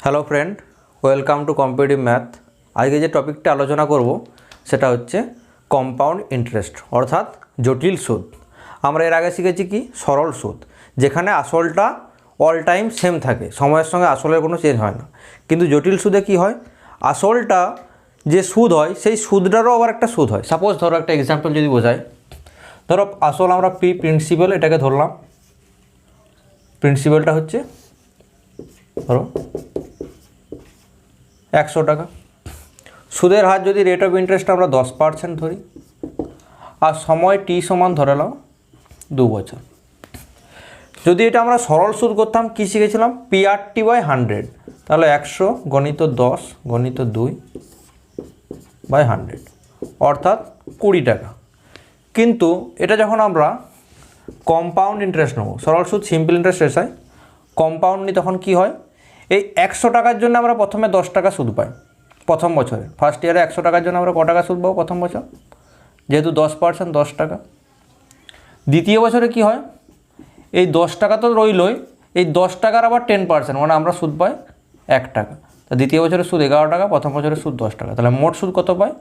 Hello friend, welcome to competitive math. আজকে যে টপিকটা আলোচনা করব সেটা হচ্ছে কম্পাউন্ড ইন্টারেস্ট অর্থাৎ জটিল সুদ। আমরা এর আগে শিখেছি কি সরল সুদ, যেখানে আসলটা অল টাইম সেম থাকে, সময়ের সঙ্গে আসলের কোনো চেঞ্জ হয় না। কিন্তু জটিল সুদে কি হয়, আসলটা যে সুদ হয় সেই সুদটারও আবার একটা সুদ হয়। সাপোজ ধরো একটা এক্সাম্পল যদি বোঝায়, ধরো আসল আমরা প্রিন্সিপাল এটাকে ধরলাম, প্রিন্সিপালটা হচ্ছে ধরো 100 টাকা। সুদের হার যদি রেট অফ ইন্টারেস্ট আমরা 10% ধরি, আর সময় টি সমান ধরে নাও 2 বছর। যদি এটা আমরা সরল সুদ করতাম, কী শিখেছিলাম, PRT বাই 100, তাহলে 100 গণিত 10 গণিত 2 বাই 100 অর্থাৎ 20 টাকা। কিন্তু এটা যখন আমরা কম্পাউন্ড ইন্টারেস্ট নেব, সরল সুদ সিম্পল ইন্টারেস্ট এসাই, কম্পাউন্ড নিই তখন কি হয়, এই 100 টাকার জন্য আমরা প্রথমে 10 টাকা সুদ পাই প্রথম বছরে। ফার্স্ট ইয়ারে 100 টাকার জন্য আমরা ক টাকা সুদ পাবো প্রথম বছর, যেহেতু 10% 10 টাকা। দ্বিতীয় বছরে কি হয়, এই 10 টাকা তো রইলই, এই 10 টাকার আবার 10%, মানে আমরা সুদ পাই 1 টাকা। তা দ্বিতীয় বছরের সুদ 11 টাকা, প্রথম বছরের সুদ 10 টাকা, তাহলে মোট সুদ কত পাই,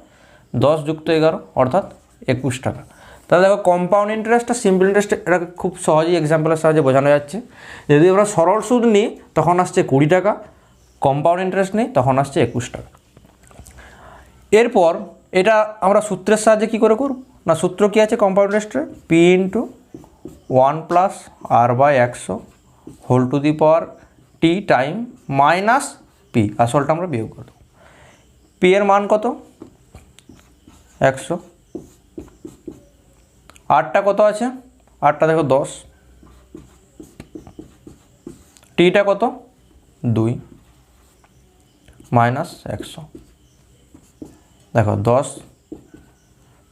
10 যুক্ত 11 অর্থাৎ 21 টাকা। তাহলে দেখো কম্পাউন্ড ইন্টারেস্টটা সিম্পল ইন্টারেস্ট, এটাকে খুব সহজেই এক্সাম্পলের সাহায্যে বোঝানো যাচ্ছে। যদি আমরা সরল সুদ নিই তখন আসছে 20 টাকা, কম্পাউন্ড ইন্টারেস্ট নিই তখন আসছে 21 টাকা। এরপর এটা আমরা সূত্রের সাহায্যে কী করে করব না, সূত্র কী আছে কম্পাউন্ড ইন্টারেস্টের, P × 1 + R/100 whole to the power T time minus P, আসলটা আমরা বিয়োগ করে দেবো। P এর মান কত, 100, আরটা কত আছে, আরটা দেখো 10, টিটা কত 2 মাইনাস 100, দেখো 10,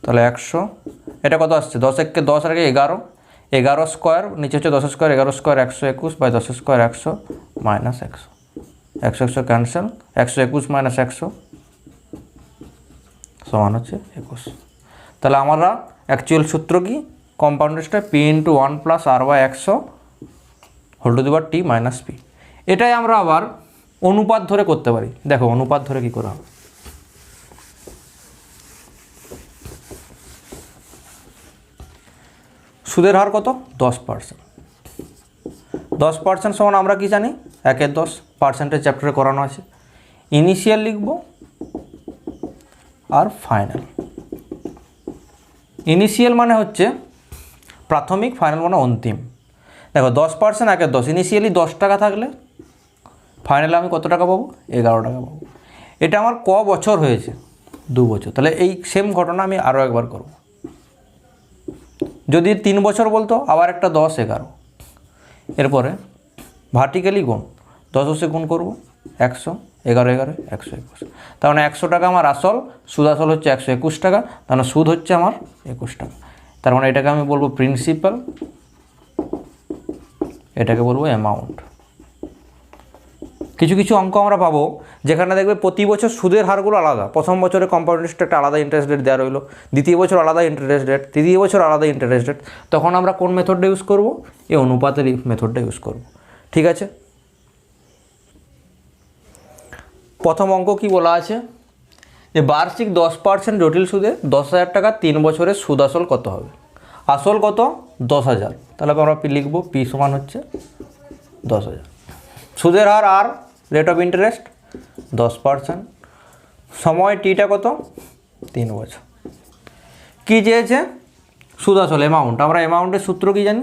তাহলে 100, এটা কত আসছে, 10 × 10 আর 11, 11 স্কোয়ার, নিচে হচ্ছে 10 square, 11 square 121 by 10 square 100 minus 100, 100 cancel, 121 minus 100 সমান হচ্ছে 21। তাহলে আমরা অ্যাকচুয়াল সূত্র কি, কম্পাউন্ড ইন্টারেস্টটা P × 1 + R/100 whole to the power T minus P। এটাই আমরা আবার অনুপাত ধরে করতে পারি। দেখো অনুপাত ধরে কি করা হবে, সুদের হার কত 10%, 10% সমান আমরা কি জানি 1/10, পার্সেন্টেজ চ্যাপ্টারে করানো আছে। ইনিশিয়াল লিখব আর ফাইনাল। ইনিশিয়াল মানে হচ্ছে প্রাথমিক, ফাইনাল মানে অন্তিম। দেখো 10% 1/10, ইনিশিয়ালি 10 টাকা থাকলে ফাইনালে আমি কত টাকা পাবো, 11 টাকা পাবো। এটা আমার ক বছর হয়েছে, 2 বছর। তাহলে এই সেম ঘটনা আমি আরও একবার করব। যদি 3 বছর বলতো, আবার একটা 10 11, এরপরে ভার্টিক্যালি গুণ, 10 গুণ করবো 100, 11 11 121, তার মানে 100 টাকা আমার আসল, সুদ আসল হচ্ছে 121 টাকা, তার মানে সুদ হচ্ছে আমার 21 টাকা। তার মানে এটাকে আমি বলবো প্রিন্সিপাল, এটাকে বলবো অ্যামাউন্ট। কিছু কিছু অঙ্ক আমরা পাবো যেখানে দেখবে প্রতি বছর সুদের হারগুলো আলাদা। প্রথম বছরে কম্পাউন্ড ইন্টারেস্ট একটা আলাদা ইন্টারেস্ট রেট দেওয়া রইলো, দ্বিতীয় বছর আলাদা ইন্টারেস্ট রেট, তৃতীয় বছর আলাদা ইন্টারেস্ট রেট। তখন আমরা কোন মেথডটা ইউজ করব, এই অনুপাতের মেথডটা ইউজ করব। ঠিক আছে, প্রথম অঙ্ক কি বলা আছে, যে বার্ষিক 10% জটিল সুদে 10,000 টাকা 3 বছরের সুদ আসল কত হবে। আসল কত 10,000, তাহলে আমরা লিখব P সমান হচ্ছে 10,000। সুদের হার আর রেট অফ ইন্টারেস্ট 10%, সময় টিটা কত 3 বছর। কী চেয়েছে, সুদ আসল অ্যামাউন্ট। আমরা অ্যামাউন্টের সূত্র কি জানি,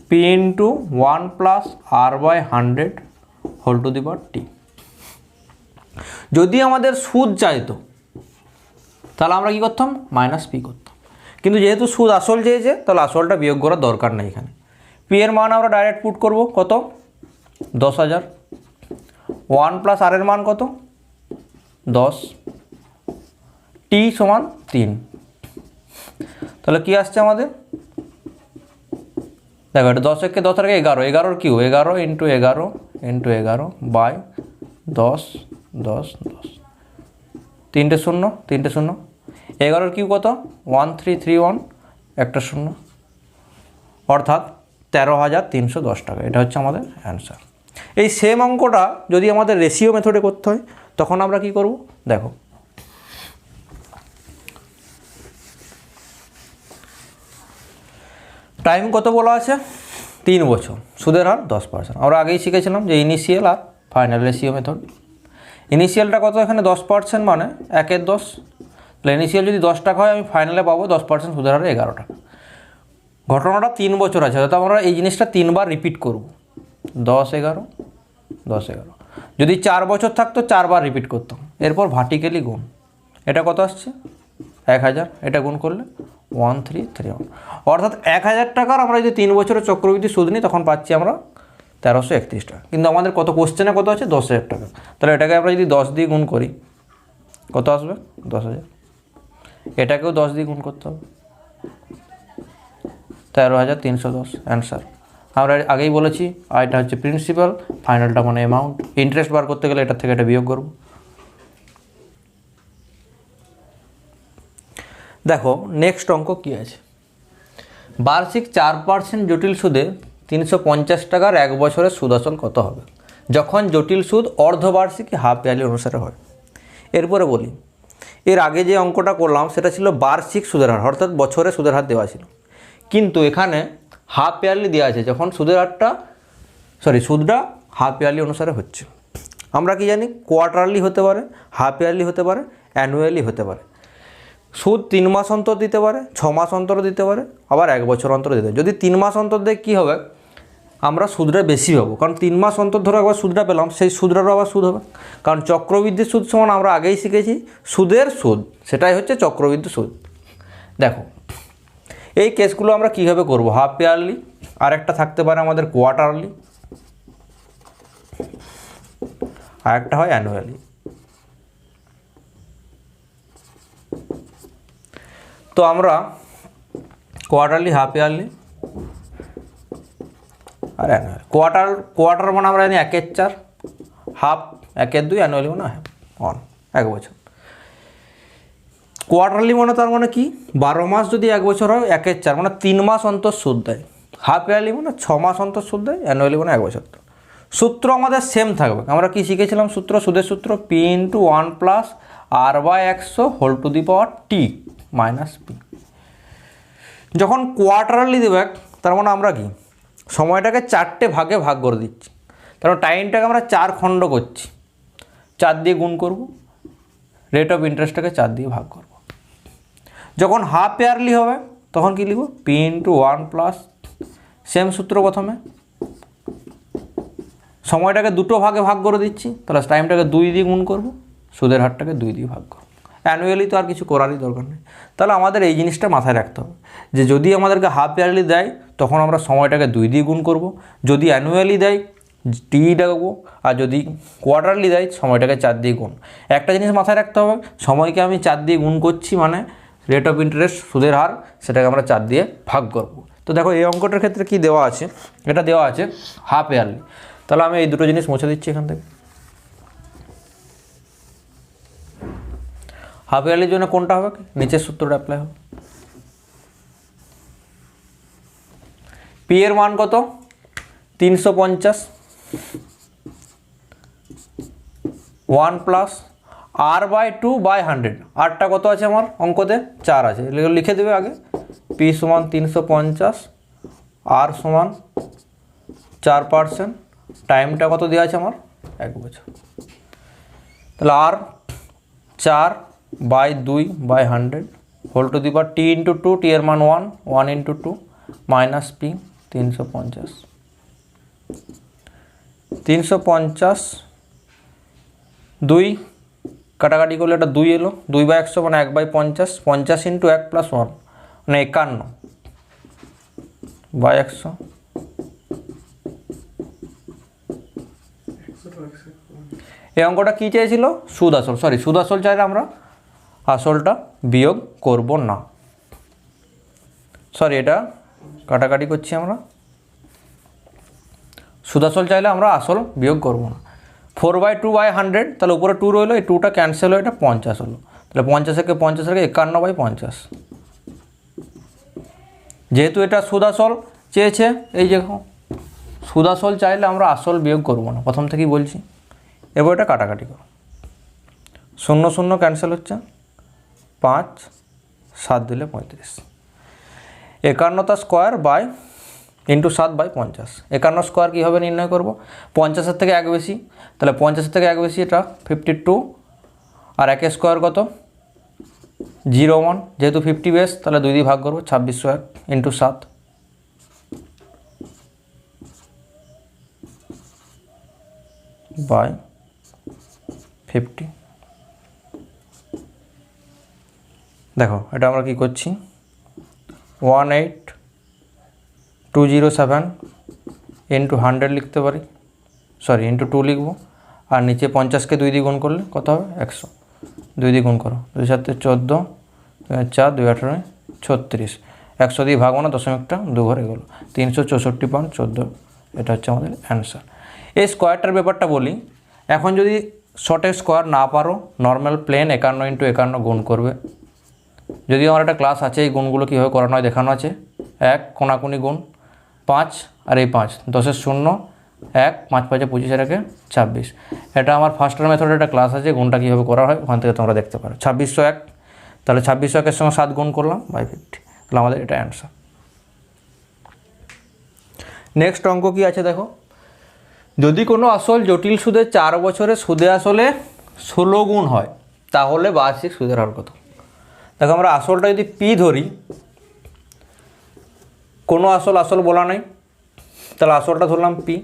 P × 1 + R/100 whole to the power T। যদি আমাদের সুদ চাইতো তাহলে আমরা কি করতাম, মাইনাস P করতাম। কিন্তু যেহেতু সুদ আসল চেয়েছে, তাহলে আসলটা বিয়োগ করার দরকার নেই এখানে। P এর মান আমরা ডাইরেক্ট পুট করব কত, 10,000, 1 + R এর মান কত 10, T সমান 3। তাহলে কি আসছে আমাদের, দেখো এটা 10 × 10 আর 11, 11 কিউ 11 × 11 × 11 বাই 10 10 10, 3টে 0 3টে 0, 11 কিউ কত 1331, একটা 0, অর্থাৎ 13,310 টাকা। এটা হচ্ছে আমাদের অ্যান্সার। এই সেম অঙ্কটা যদি আমাদের রেশিও মেথডে করতে হয় তখন আমরা কি করব, দেখো টাইম কত বলা আছে 3 বছর, সুদের হার 10%। আমরা আগেই শিখেছিলাম যে ইনিশিয়াল আর ফাইনাল রেশিও মেথড। ইনিশিয়ালটা কত এখানে 10%, মানে 1/10। তাহলে ইনিশিয়াল যদি 10 টাকা হয় আমি ফাইনালে পাবো 10% সুদের হারে 11 টাকা। ঘটনাটা 3 বছর আছে, অর্থাৎ আমরা এই জিনিসটা 3 বার রিপিট করব, 10 11 10 11। যদি 4 বছর থাকতো 4 বার রিপিট করতাম। এরপর ভার্টিক্যালি গুণ, এটা কত আসছে 1000, এটা গুণ করলে 1331, অর্থাৎ 1000 টাকার আমরা যদি 3 বছরের চক্রবৃদ্ধি সুদ নিই তখন পাচ্ছি আমরা 1331 টাকা। কিন্তু আমাদের কত কোশ্চেনে কত আছে 10,000 টাকা, তাহলে এটাকে আমরা যদি 10 দিয়ে গুণ করি কত আসবে 10,000, এটাকেও 10 দিয়ে গুণ করতে হবে, 13,310 অ্যান্সার। আমরা আগেই বলেছি আর এটা হচ্ছে প্রিন্সিপাল, ফাইনালটা মানে অ্যামাউন্ট। ইন্টারেস্ট বার করতে গেলে এটার থেকে এটা বিয়োগ করব। দেখো নেক্সট অঙ্ক কী আছে, বার্ষিক 4% জটিল সুদে 350 টাকার 1 বছরের সুদ আসল কত হবে যখন জটিল সুদ অর্ধবার্ষিকী হাফ ইয়ারলি অনুসারে হয়। এরপরে বলি, এর আগে যে অঙ্কটা করলাম সেটা ছিল বার্ষিক সুদের হার, অর্থাৎ বছরে সুদের হার দেওয়া ছিল, কিন্তু এখানে হাফ ইয়ারলি দেওয়া আছে যখন সুদের হারটা সুদটা হাফ ইয়ারলি অনুসারে হচ্ছে। আমরা কি জানি কোয়ার্টারলি হতে পারে, হাফ ইয়ারলি হতে পারে, অ্যানুয়ালি হতে পারে। সুদ 3 মাস অন্তর দিতে পারে, 6 মাস অন্তর দিতে পারে, আবার 1 বছর অন্তর দিতে পারে। যদি 3 মাস অন্তর দেয় কী হবে, আমরা সুদটা বেশি পাবো, কারণ 3 মাস অন্তর ধরে একবার সুদটা পেলাম, সেই সুদটারও আবার সুদ হবে। কারণ চক্রবৃদ্ধি সুদ সমান আমরা আগেই শিখেছি সুদের সুদ, সেটাই হচ্ছে চক্রবৃদ্ধি সুদ। দেখো এই কেসগুলো আমরা কীভাবে করব, হাফ ইয়ারলি, আর একটা থাকতে পারে আমাদের কোয়ার্টারলি, আর একটা হয় অ্যানুয়ালি। তো আমরা কোয়ার্টারলি, হাফ ইয়ারলি আর অ্যানুয়াল। কোয়ার্টার মানে আমরা জানি 1/4, হাফ 1/2, অ্যানুয়ালি মানে 1 বছর। কোয়ার্টারলি মানে তার মানে কি 12 মাস যদি 1 বছর হয় 1/4 মানে 3 মাস অন্তর সুদ দেয়। হাফ ইয়ারলি মানে 6 মাস অন্তর সুদ দেয়, অ্যানুয়ালি মানে 1 বছর। সূত্র আমাদের সেম থাকবে। আমরা কি শিখেছিলাম সুদের সূত্র P × 1 + R/100 whole to the power T - P। যখন কোয়ার্টারলি দেবে তার মানে আমরা কি সময়টাকে 4টে ভাগে ভাগ করে দিচ্ছি, কারণ টাইমটাকে আমরা 4 খণ্ড করছি, 4 দিয়ে গুণ করব, রেট অফ ইন্টারেস্টটাকে 4 দিয়ে ভাগ করব। যখন হাফ ইয়ারলি হবে তখন কি লিখব P × 1 + সেম সূত্র, প্রথমে সময়টাকে 2টো ভাগে ভাগ করে দিচ্ছি, তাহলে টাইমটাকে 2 দিয়ে গুণ করব, সুদের হারটাকে 2 দিয়ে ভাগ করব। অ্যানুয়ালি তো আর কিছু করারই দরকার নেই। তাহলে আমাদের এই জিনিসটা মাথায় রাখতে হবে যে যদি আমাদেরকে হাফ ইয়ারলি দেয় তখন আমরা সময়টাকে 2 দিয়ে গুণ করব, যদি অ্যানুয়ালি দেয় টি দেবো, আর যদি কোয়ার্টারলি দেয় সময়টাকে 4 দিয়ে গুণ। একটা জিনিস মাথায় রাখতে হবে, সময়কে আমি 4 দিয়ে গুণ করছি মানে রেট অফ ইন্টারেস্ট সুদের হার, সেটাকে আমরা 4 দিয়ে ভাগ করব। তো দেখো এই অঙ্কটার ক্ষেত্রে কি দেওয়া আছে, এটা দেওয়া আছে হাফ ইয়ারলি। তাহলে আমি এই দুটো জিনিস মুছে দিচ্ছি এখান থেকে। হাফ ইয়ারলির জন্য কোনটা হবে, নিচের সূত্রটা অ্যাপ্লাই হবে। পি এর মান কত 350, 1 + R/2/100। আরটা কত আছে আমার অঙ্কতে 4 আছে, লিখে দেবে আগে। P = 350, R = 4%, টাইমটা কত দেওয়া আছে আমার 1 বছর। তাহলে R 4/2/100 whole to the power T × 2, T এর মান 1, 1 × 2 - P 350। 350 2 কাটাকাটি করলে এটা 2 এলো, 2/100 মানে 1/50, 50 × 1 + 1 মানে 51/100। এই অঙ্কটা কী চাইছিল, সুদ আসল, সুদ আসল চাইলে আমরা আসলটা বিয়োগ করব না, এটা কাটাকাটি করছি আমরা। সুদ আসল চাইলে আমরা আসল বিয়োগ করব না। 4/2/100, তাহলে উপরে 2 রইলো, এই 2টা ক্যান্সেল হয়ে এটা 50 হলো। তাহলে 50 থেকে 51/50। যেহেতু এটা সুদ আসল চেয়েছে, এই দেখো সুদ আসল চাইলে আমরা আসল বিয়োগ করবো না, প্রথম থেকেই বলছি। এবার এটা কাটাকাটি করো, 0 0 ক্যান্সেল হচ্ছে, 5 7 দিলে 35, 51টা square by into 7 by 50। 51 square কীভাবে নির্ণয় করবো, 50-এর থেকে 1 বেশি, তাহলে 50-এর থেকে 1 বেশি এটা 52, আর 1 স্কোয়ার কত 01, যেহেতু 50 বেস তাহলে 2 দিয়ে ভাগ করবো, 2601 ইন্টু 7 বাই 50। দেখো এটা আমরা কি করছি, 18207 ইন্টু 100 লিখতে পারি, সরি ইন্টু 2 লিখবো, আর নিচে 50কে 2 দিয়ে গুণ করলে কত হবে 100, 2 দিয়ে গুণ করো, 2 7 14, 4 2 18 36, 100 দিয়ে ভাগবো না, দশমিকটা 2 ঘরে গেলো, 364.14, এটা হচ্ছে আমাদের অ্যান্সার। এই স্কোয়ারটার ব্যাপারটা বলি, এখন যদি শর্টের স্কোয়ার না পারো নর্মাল প্লেন 51 ইন্টু 51 গুণ করবে। যদিও আমার একটা ক্লাস আছে এই গুণগুলো কীভাবে করানো হয় দেখানো আছে, 1 কোনাকুনি গুণ 5 আর এই 5, 10 0 1 5 5 25 এর 26, এটা আমার ফার্স্টার মেথডে একটা ক্লাস আছে, গুণটা কীভাবে করা হয় ওখান থেকে তোমরা দেখতে পারো। 2601, তাহলে 2601-এর সঙ্গে 7 গুণ করলাম বাই 50, তাহলে আমাদের এটা অ্যান্সার। নেক্সট অঙ্ক কি আছে দেখো, যদি কোনো আসল জটিল সুদে 4 বছরে সুদে আসলে 16 গুণ হয় তাহলে বার্ষিক সুদের হার কত। দেখো আমরা আসলটা যদি পি ধরি, কোনো আসল বলা নেই, তাহলে আসলটা ধরলাম পি।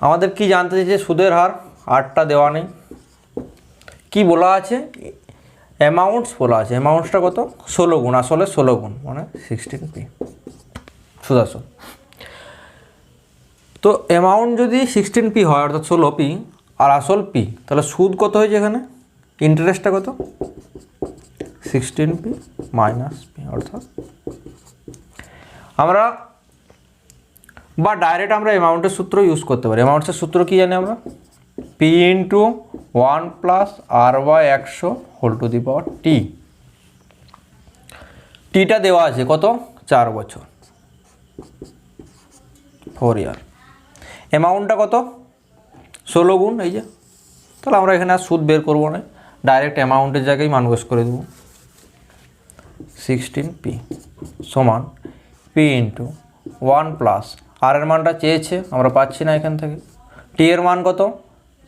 আমাদের কি জানতে চাইছে সুদের হার, 8টা দেওয়া নেই, কি বলা আছে অ্যামাউন্টস বলা আছে, অ্যামাউন্টসটা কত 16 গুণ, আসলে 16 গুণ মানে 16p সুদ আসল। তো অ্যামাউন্ট যদি 16p হয় অর্থাৎ 16p আর আসল p, তাহলে সুদ কত হয়েছে এখানে, ইন্টারেস্টটা কত 16p মাইনাস p, অর্থাৎ আমরা বা ডাইরেক্ট আমরা অ্যামাউন্টের সূত্র ইউজ করতে পারি। অ্যামাউন্টের সূত্র কি জানি আমরা, p into 1 plus r/100 whole to the power t। টিটা দেওয়া আছে কত 4 বছর 4 ইয়ার, অ্যামাউন্টটা কত 16 গুণ এই যে, তাহলে আমরা এখানে আর সুদ বের করবো না, ডাইরেক্ট অ্যামাউন্টের জায়গায় মান বস করে দেবো, 16p সমান p ইন্টু 1 প্লাস আর এর মানটা চেয়েছে আমরা পাচ্ছি না এখান থেকে, টি এর মান কত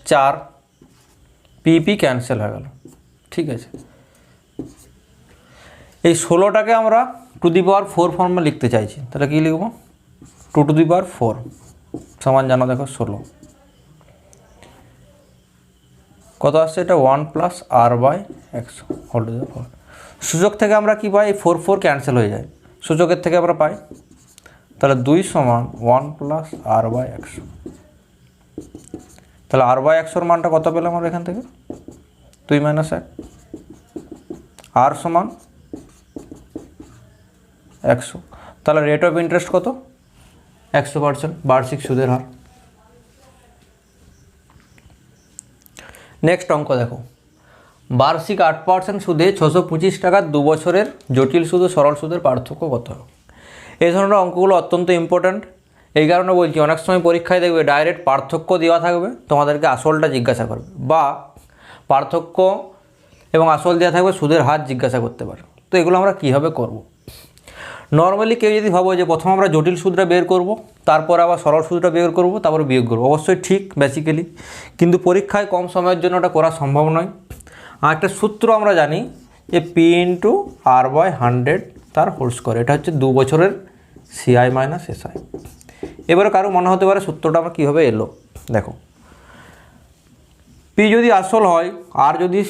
4, পিপি ক্যান্সেল হয়ে গেল। ঠিক আছে, এই 16টাকে আমরা টু দি পাওয়ার 4 ফর্মে লিখতে চাইছি, তাহলে কী লিখব 2 টু দি পাওয়ার 4 সমান জানো দেখো 16, কত আসছে এটা 1 plus r/100 whole to the power 4। সূচক থেকে আমরা কি পাই, 4 4 ক্যান্সেল হয়ে যায়, সূচকের থেকে আমরা পাই, তাহলে 2 সমান 1 প্লাস r/100, তাহলে r/100 মানটা কত পেলাম আমরা এখান থেকে 2 মাইনাস 1, আর সমান 100, তাহলে রেট অফ ইন্টারেস্ট কত 100% বার্ষিক সুদের হার। নেক্সট অঙ্ক দেখো, বার্ষিক 8% সুদে 625 টাকার 2 বছরের জটিল সুদ ও সরল সুদের পার্থক্য কত। এই ধরনের অঙ্কগুলো অত্যন্ত ইম্পর্ট্যান্ট, এই কারণে বলছি অনেক সময় পরীক্ষায় দেখবে ডাইরেক্ট পার্থক্য দেওয়া থাকবে, তোমাদেরকে আসলটা জিজ্ঞাসা করবে, বা পার্থক্য এবং আসল দেওয়া থাকবে সুদের হার জিজ্ঞাসা করতে পারে। তো এগুলো আমরা কীভাবে করব, নর্মালি কেউ যদি ভাবো যে প্রথম আমরা জটিল সুদটা বের করব, তারপর আবার সরল সুদটা বের করব, তারপর বিয়োগ করবো, অবশ্যই ঠিক বেসিক্যালি, কিন্তু পরীক্ষায় কম সময়ের জন্য ওটা করা সম্ভব নয়। আর একটা সূত্র আমরা জানি যে p ইন্টু r/100 তার হোল স্কোয়ার, এটা হচ্ছে 2 বছরের CI মাইনাস SI। এবারে কারো মনে হতে পারে সূত্রটা আমরা কীভাবে এলো, দেখো p যদি আসল হয়, আর যদি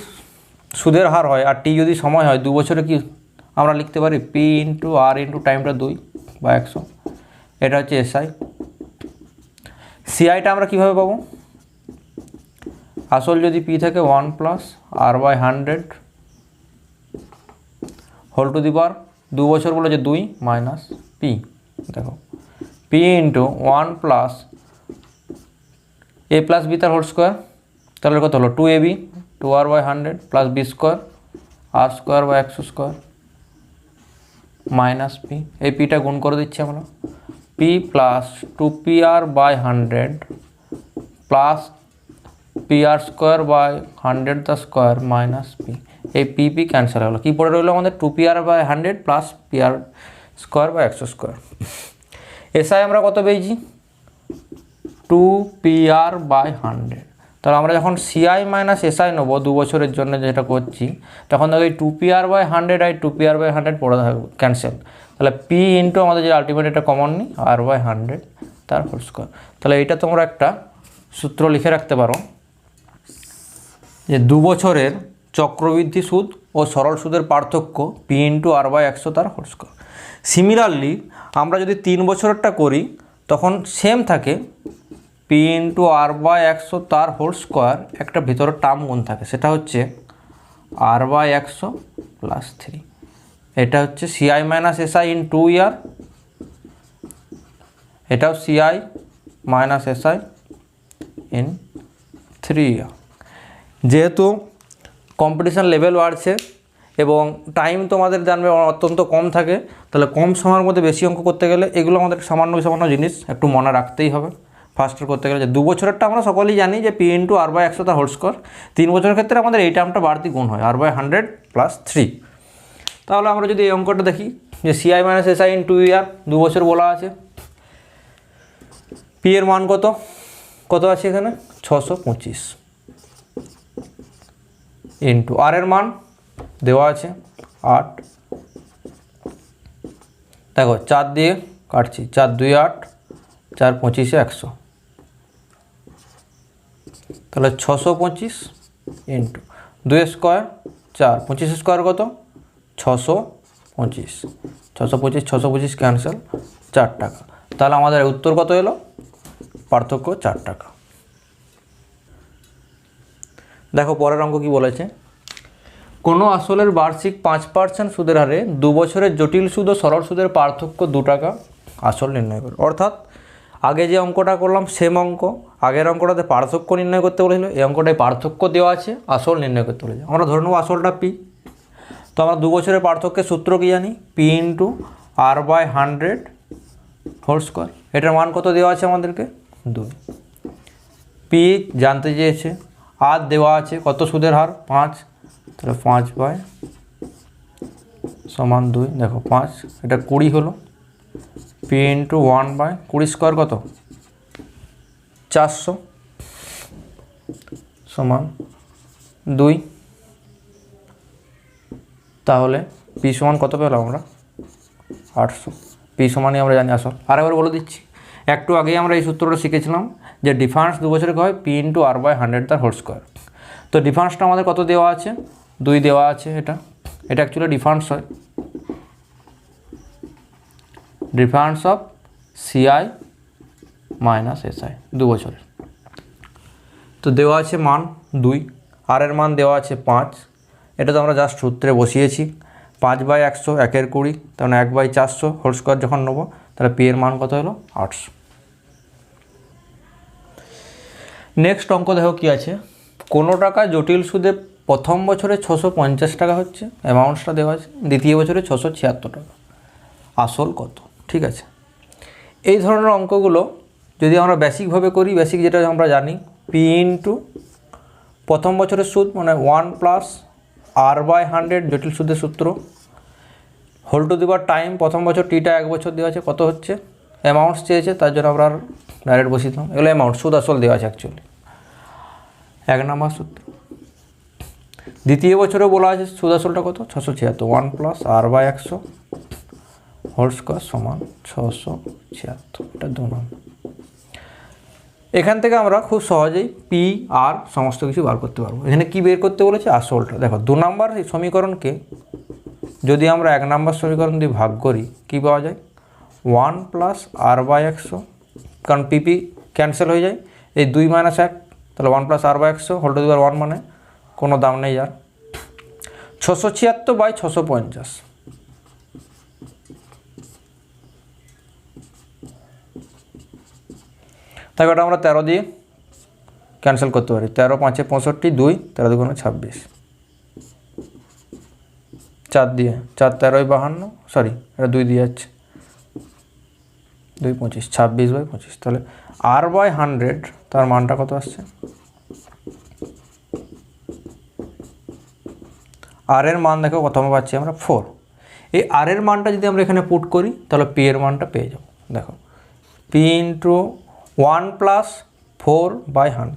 সুদের হার হয়, আর t যদি সময় হয়, 2 বছরে কি আমরা লিখতে পারি p ইন্টু r ইন্টু টাইমটা 2 বা 100, এটা হচ্ছে SI। CIটা আমরা কীভাবে পাবো, আসল যদি p থাকে 1 plus r/100 whole to the power 2 বছর বলে যে 2 মাইনাস p, দেখো p into 1 plus a plus b তার হোল স্কোয়ার, তাহলে কত হলো 2ab 2r/100 plus b square r square বা 100 স্কোয়ার মাইনাস p, এই পিটা গুণ করে দিচ্ছি আমরা, P plus 2pr/100 plus pr square by 100 the square minus P. এই পি ক্যান্সেল হলো, কী পড়ে রইলো আমাদের 2pr/100 প্লাস pr স্কোয়ার বা 100 স্কোয়ার। এসআই আমরা কত পেয়েছি 2pr/100। তাহলে আমরা যখন সিআই মাইনাস এসআই নেবো 2 বছরের জন্য যেটা করছি, তখন দেখো এই 2pr/100 আর 2pr/100 পড়ে থাকবে ক্যান্সেল। তাহলে পি ইন্টু আমাদের যে আলটিমেট এটা কমন নিই r/100 তার হোল স্কোয়ার। তাহলে এইটা তোমরা একটা সূত্র লিখে রাখতে পারো যে 2 বছরের চক্রবৃদ্ধি সুদ ও সরল সুদের পার্থক্য পি ইন্টু r/100 তার হোল স্কোয়ার। সিমিলারলি আমরা যদি 3 বছরেরটা করি তখন সেম থাকে পি ইন্টু r/100 তার হোল স্কোয়ার, একটা ভিতরের টার্ম গুণ থাকে, সেটা হচ্ছে r/100 প্লাস 3। এটা হচ্ছে সিআই মাইনাস এসআই ইন 2 ইয়ার, এটাও সিআই মাইনাস এসআই ইন 3 ইয়ার। যেহেতু কম্পিটিশান লেভেল বাড়ছে এবং টাইম তোমাদের জানবে অত্যন্ত কম থাকে, তাহলে কম সময়ের মধ্যে বেশি অঙ্ক করতে গেলে এগুলো আমাদের সামান্য জিনিস একটু মনে রাখতেই হবে ফার্স্টের করতে গেলে। যে 2 বছরেরটা আমরা সকলেই জানি যে পি ইন্টু r/100 তার হোল স্কোয়ার, 3 বছরের ক্ষেত্রে আমাদের এই টার্মটা বাড়তি গুণ হয় r/100 প্লাস 3। তাহলে আমরা যদি এই অঙ্কটা দেখি যে সিআই মাইনাস এসআই ইন 2 ইয়ার, 2 বছর বলা আছে, পি এর মান কত আছে এখানে 625 ইন্টু আর এর মান দেওয়া আছে 8। দেখো 4 দিয়ে কাটছি, 4 2 8, 4 25 100, তাহলে 625 ইন্টু 2 স্কোয়ার 4, 25 স্কোয়ার কত 625, 625 ক্যান্সেল 4 টাকা। তাহলে আমাদের উত্তর কত এলো, পার্থক্য 4 টাকা। দেখো পরের অঙ্ক কি বলেছে, কোনো আসলের বার্ষিক 5% সুদের হারে 2 বছরের জটিল সুদ ও সরল সুদের পার্থক্য 2 টাকা, আসল নির্ণয় করে। অর্থাৎ আগে যে অঙ্কটা করলাম সেম অঙ্ক, আগের অঙ্কটাতে পার্থক্য নির্ণয় করতে বলেছিল, এই অঙ্কটায় পার্থক্য দেওয়া আছে, আসল নির্ণয় করতে বলেছে। আমরা ধরে নেব আসলটা পি, তো আমরা 2 বছরের পার্থক্যের সূত্র কি জানি, P into r/100 whole square. এটার মান কত দেওয়া আছে আমাদেরকে 2। পি জানতে চেয়েছে, আর দেওয়া আছে কত সুদের হার 5, তাহলে 5 সমান 2, দেখো 5 এটা 20 হলো, পি ইন্টু 1/20 স্কোয়ার কত 400 সমান 2। তাহলে পি সমান কত পেলাম আমরা 800। পি সমানই আমরা জানি আসল। আরেকবার বলে দিচ্ছি, একটু আগেই আমরা এই সূত্রটা শিখেছিলাম যে ডিফারেন্স 2 বছরে হয় পি ইন্টু r/100 তার হোল স্কোয়ার। তো ডিফারেন্সটা আমাদের কত দেওয়া আছে 2 দেওয়া আছে, এটা অ্যাকচুয়ালি ডিফারেন্স হয়, difference of CI minus SI 2 বছরের। তো দেওয়া আছে মান 2, আর এর মান দেওয়া আছে 5, এটা তো আমরা জাস্ট সূত্রে বসিয়েছি, 5/100 1 20, তখন 1/400 হোল স্কোয়ার যখন নেবো তাহলে পি এর মান কত হলো 800। নেক্সট অঙ্ক দেখো কি আছে, কোনো টাকা জটিল সুদে প্রথম বছরে 650 টাকা হচ্ছে, অ্যামাউন্টসটা দেওয়া আছে, দ্বিতীয় বছরে 676 টাকা, আসল কত। ঠিক আছে, এই ধরনের অঙ্কগুলো যদি আমরা বেসিকভাবে করি, বেসিক যেটা আমরা জানি পি ইন্টু প্রথম বছরের সুদ মানে 1 প্লাস r/100 জটিল সুদের সূত্র, whole to the power time, প্রথম বছর টিটা 1 বছর দেওয়া আছে, কত হচ্ছে অ্যামাউন্টস চেয়েছে, তার জন্য আমরা ডাইরেক্ট বসিয়ে দিলাম, এগুলো অ্যামাউন্ট, সুদ আসল দেওয়া আছে অ্যাকচুয়ালি 1 নম্বর সূত্র। দ্বিতীয় বছরে বলা আছে সুদ আসলটা কত 676, 1 প্লাস r/100 হোল স্কোয়ার সমান 676, এটা 2 নম্বর। এখান থেকে আমরা খুব সহজেই পি আর সমস্ত কিছু বার করতে পারবো। এখানে কি বের করতে বলেছে আসলটা, দেখো 2 নম্বর সমীকরণকে যদি আমরা 1 নম্বর সমীকরণ দিয়ে ভাগ করি কি পাওয়া যায় 1 প্লাস r/100, কারণ পিপি ক্যান্সেল হয়ে যায়, এই 2 - 1, তাহলে 1 plus r/100 whole to the power 1 মানে কোনো দাম নেই যার, 676/650। তাই ওটা আমরা 13 দিয়ে ক্যান্সেল করতে পারি, 13 × 5 = 65, 2 13 × 2 = 26, 4 দিয়ে 4 13 52, সরি এটা 2 দিয়ে যাচ্ছে 2 25 26/25, তাহলে r/100 তার মানটা কত আসছে? আর এর মান দেখো কত আমরা পাচ্ছি, আমরা 4। এই আর এর মানটা যদি আমরা এখানে পুট করি তাহলে পি এর মানটা পেয়ে যাব। দেখো পি ইন্টু 1 + 4/100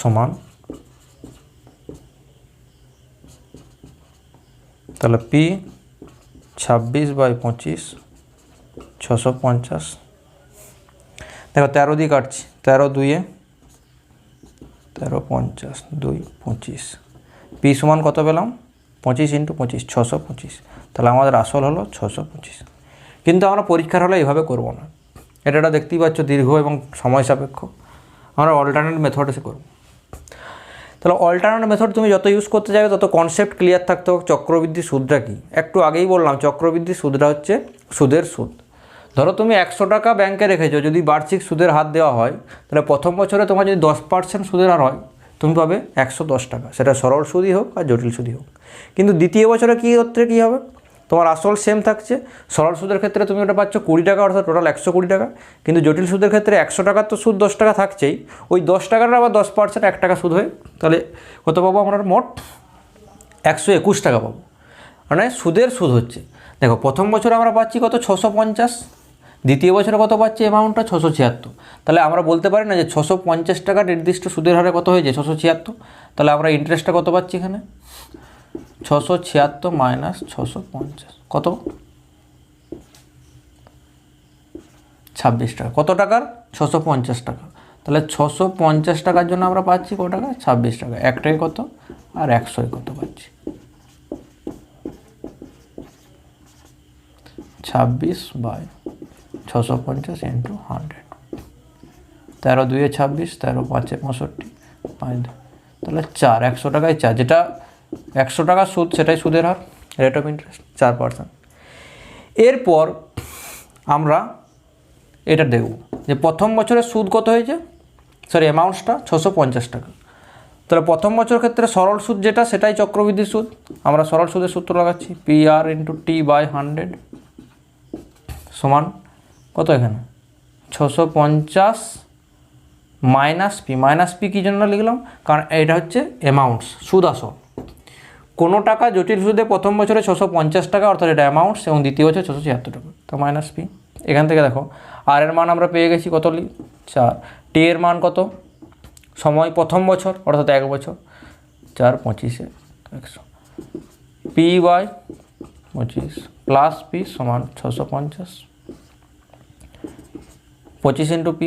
সমান, তাহলে পি 26/25 650। দেখো 13 দিয়ে কাটছি, 13 2 13 50 2 25, পি সমান কত পেলাম? 25 × 25 625, তাহলে আমাদের আসল হলো 625। কিন্তু আমরা পরীক্ষার হলে এইভাবে করব না, এটা দেখতেই পাচ্ছ দীর্ঘ এবং সময় সাপেক্ষ, আমরা অল্টারনেট মেথডে করব। তাহলে অল্টারনেট মেথড তুমি যত ইউজ করতে যাবে তত কনসেপ্ট ক্লিয়ার থাকতে হবে। চক্রবৃদ্ধি সুদটা কি? একটু আগেই বললাম, চক্রবৃদ্ধি সুদটা হচ্ছে সুদের সুদ। ধরো তুমি 100 টাকা ব্যাংকে রেখেছো, যদি বার্ষিক সুদের হার দেওয়া হয় তাহলে প্রথম বছরে তোমার যদি 10% সুদের হার হয় তুমি পাবে 110 টাকা, সেটা সরল সুদই হোক আর জটিল সুদই হোক। কিন্তু দ্বিতীয় বছরে কী হবে? তোমার আসল সেম থাকছে, সরল সুদের ক্ষেত্রে তুমি ওটা পাচ্ছ 20 টাকা, অর্থাৎ টোটাল 120 টাকা। কিন্তু জটিল সুদের ক্ষেত্রে 100 টাকার তো সুদ 10 টাকা থাকছেই, ওই 10 টাকার আবার 10% 1 টাকা সুদ হয়, তাহলে কত পাবো আমরা? মোট 121 টাকা পাবো। মানে সুদের সুদ হচ্ছে, দেখো প্রথম বছরে আমরা পাচ্ছি কত? 650। দ্বিতীয় বছরে কত পাচ্ছি? অ্যামাউন্টটা 676। তাহলে আমরা বলতে পারি না যে 650 টাকা নির্দিষ্ট সুদের হারে কত হয়েছে? 676। তাহলে আমরা ইন্টারেস্টটা কত পাচ্ছি এখানে? 676 মাইনাস 650 কত? 26 টাকা। কত টাকার? 650 টাকা। তাহলে 650 টাকার জন্য আমরা পাচ্ছি কত টাকা? 26 টাকা। একটাই কত আর 100 কত পাচ্ছি? 26/650 × 100। 13 2 26, 13 5 65, 5 তাহলে 4, 100 টাকায় 4, যেটা 100 টাকা সুদ সেটাই সুদের হার, রেট অফ ইন্টারেস্ট 4%। এরপর আমরা এটা দেখব যে প্রথম বছরের সুদ কত হয়েছে, অ্যামাউন্টসটা 650 টাকা। তাহলে প্রথম বছর ক্ষেত্রে সরল সুদ যেটা সেটাই চক্রবৃদ্ধি সুদ, আমরা সরল সুদের সূত্র লাগাচ্ছি, PR × T/100 সমান কত? এখানে 650 মাইনাস পি। মাইনাস পি কী জন্য লিখলাম? কারণ এটা হচ্ছে অ্যামাউন্টস, সুদ আসল। কোনো টাকা জটিল সুদে প্রথম বছরে 650 টাকা, অর্থাৎ এটা অ্যামাউন্টস, এবং দ্বিতীয় বছর 676 টাকা, তো মাইনাস পি। এখান থেকে দেখো আর এর মান আমরা পেয়ে গেছি কত? 4। টি এর মান কত? সময় প্রথম বছর, অর্থাৎ 1 বছর, 4 25 100। P/25 প্লাস পি সমান 650, 25 × P,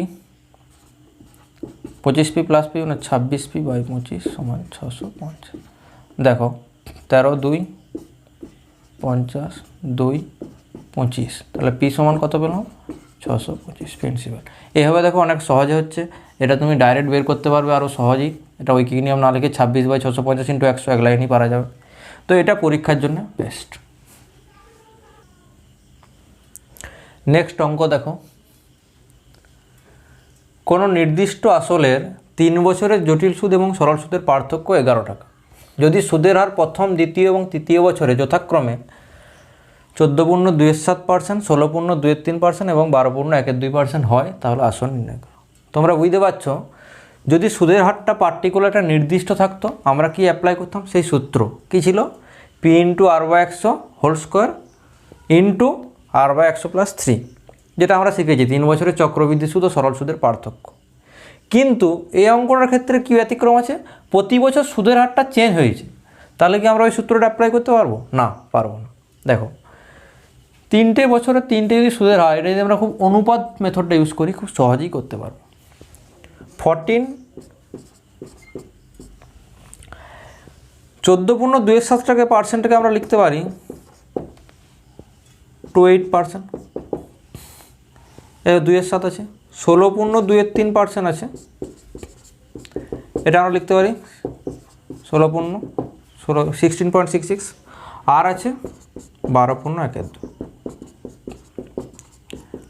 25P প্লাস পি মানে 26P/25 সমান 650। দেখো 13 2 50 2 25, তাহলে পি সমান কত পেলাম? 625 প্রিন্সিপাল। এইভাবে দেখো অনেক সহজে হচ্ছে, এটা তুমি ডাইরেক্ট বের করতে পারবে আরও সহজেই। এটা ঐকিক নিয়ম না লিখে 26/650 × 100 এক লাইনই পারা যাবে। তো এটা পরীক্ষার জন্য বেস্ট। নেক্সট অঙ্ক দেখো, কোনো নির্দিষ্ট আসলের 3 বছরের জটিল সুদ এবং সরল সুদের পার্থক্য 11 টাকা। যদি সুদের হার প্রথম, দ্বিতীয় এবং তৃতীয় বছরে যথাক্রমে 14.27%, 16.23% এবং 12.12% হয় তাহলে আসল নির্ণয় করো। তোমরা বুঝতে পারছো, যদি সুদের হারটা পার্টিকুলার একটা নির্দিষ্ট থাকতো আমরা কি অ্যাপ্লাই করতাম? সেই সূত্র কী ছিল? P × R/100 whole square into R/100 + 3, যেটা আমরা শিখেছি 3 বছরের চক্রবৃদ্ধি সুদ ও সরল সুদের পার্থক্য। কিন্তু এই অঙ্কটার ক্ষেত্রে কী ব্যতিক্রম আছে? প্রতি বছর সুদের হারটা চেঞ্জ হয়েছে, তাহলে কি আমরা ওই সূত্রটা অ্যাপ্লাই করতে পারবো? না, পারবো না। দেখো 3টে বছরে 3টে যদি সুদের হার, এটা যদি আমরা খুব অনুপাত মেথডটা ইউজ করি খুব সহজেই করতে পারবো। 14.27 টাকা পার্সেন্টকে আমরা লিখতে পারি 28%, 2/7 আছে। 16.23% আছে, এটা আমরা লিখতে পারি 16.66। আর আছে 12.12।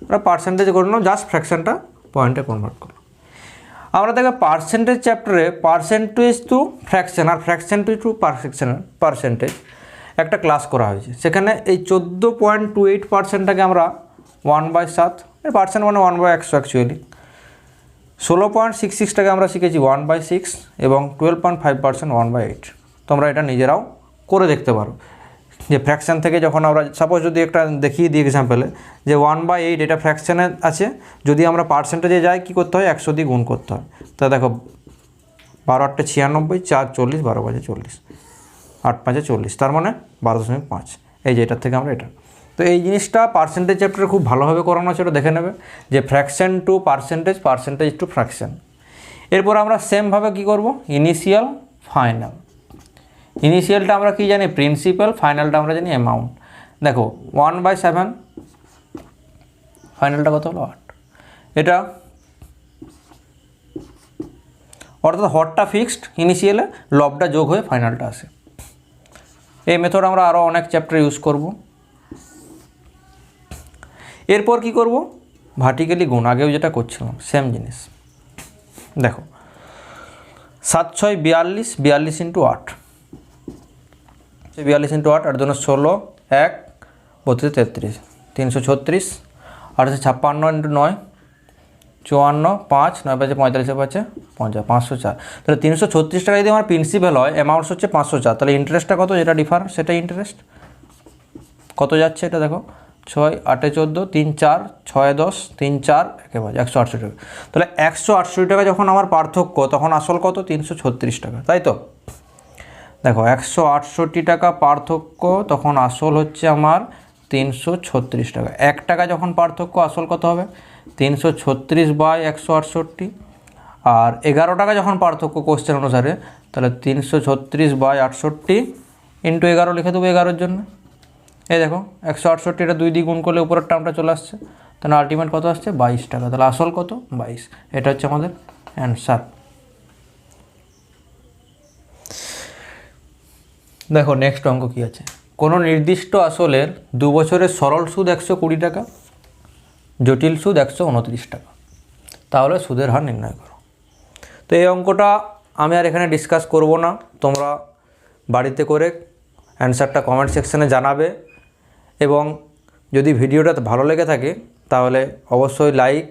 আমরা পার্সেন্টেজ করে নিলাম, জাস্ট ফ্র্যাকশনটা পয়েন্টে কনভার্ট করলাম। আমরা দেখো পার্সেন্টেজ চ্যাপ্টারে percentage to fraction R fraction to percentage একটা ক্লাস করা হয়েছে, সেখানে এই 14.28%টাকে আমরা 1/7, পার্সেন্ট মানে 1/100 অ্যাকচুয়ালি, 16.66টাকে আমরা শিখেছি 1/6 এবং 12.5% 1/8। তোমরা এটা নিজেরাও করে দেখতে পারো যে ফ্র্যাকশান থেকে যখন আমরা সাপোজ যদি একটা দেখিয়ে দিই এক্সাম্পলে যে 1/8 এটা ফ্র্যাকশানে আছে, যদি আমরা পার্সেন্টেজে যাই কী করতে হয়, 100 দিয়ে গুণ করতে হয়। তা দেখো 12 × 8 = 96, 4 × 40, 12 × 5 = 40, 8 × 5 = 40, তার মানে 12.5। এই যে এটার থেকে আমরা এটা, তো এই জিনিসটা পার্সেন্টেজ চ্যাপ্টারে খুব ভালোভাবে করানো আছে, ওটা দেখে নেবে যে fraction to percentage, percentage to fraction. এরপর আমরা সেমভাবে কী করব, ইনিশিয়াল ফাইনাল। ইনিশিয়ালটা আমরা কী জানি, প্রিন্সিপাল, ফাইনালটা আমরা জানি অ্যামাউন্ট। দেখো 1/7, ফাইনালটা কত হলো 8, এটা অর্থাৎ হরটা ফিক্সড, ইনিশিয়ালে লবটা যোগ হয়ে ফাইনালটা আসে। এই মেথড আমরা আরও অনেক চ্যাপ্টার ইউজ করব। এরপর কি করব, ভার্টিক্যালি গুণ, আগেও যেটা করছিলাম সেম জিনিস। দেখো 7 × 6 = 42, 42 × 8, 42 × 8, 8 × 2 = 16, 1 32 33, 336, 8 × 56 × 9 54, 5 9 × 5 = 45, 50, 504। তাহলে 336 টাকা যদি আমার প্রিন্সিপাল হয়, অ্যামাউন্টস হচ্ছে 504, তাহলে ইন্টারেস্টটা কত, যেটা ডিফার সেটাই ইন্টারেস্ট কত যাচ্ছে, এটা দেখো 6 × 8 = 14, 3 4, 6 10, 3 4, 168 টাকা। তাহলে 168 টাকা যখন আমার পার্থক্য, তখন আসল কত, 336 টাকা, তাই তো? দেখো 168 টাকা পার্থক্য, তখন আসল হচ্ছে আমার 336 টাকা। 1 টাকা যখন পার্থক্য, আসল কত হবে, 336/168। আর 11 টাকা যখন পার্থক্য কোশ্চেন অনুসারে, তাহলে 336/68 × 11 লিখে দেবো 11-এর জন্য। এই দেখো 168, এটা 2 দিয়ে গুণ করলে উপরের টার্মটা চলে আসছে, তাহলে আলটিমেট কত আসছে, 22 টাকা। তাহলে আসল কত, 22। এটা হচ্ছে আমাদের অ্যান্সার। দেখো নেক্সট অঙ্ক কী আছে, কোনো নির্দিষ্ট আসলের 2 বছরের সরল সুদ 120 টাকা, জটিল সুদ 129 টাকা, তাহলে সুদের হার নির্ণয় করো। তো এই অঙ্কটা আমি আর এখানে ডিসকাস করব না, তোমরা বাড়িতে করে অ্যান্সারটা কমেন্ট সেকশানে জানাবে, এবং যদি ভিডিওটা ভালো লেগে থাকে তাহলে অবশ্যই লাইক,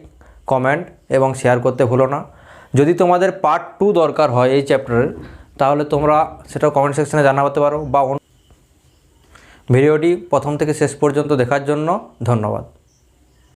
কমেন্ট এবং শেয়ার করতে ভুলো না। যদি তোমাদের পার্ট 2 দরকার হয় এই চ্যাপ্টারের, তাহলে তোমরা সেটাও কমেন্ট সেকশানে জানাতে পারো। বা ভিডিওটি প্রথম থেকে শেষ পর্যন্ত দেখার জন্য ধন্যবাদ।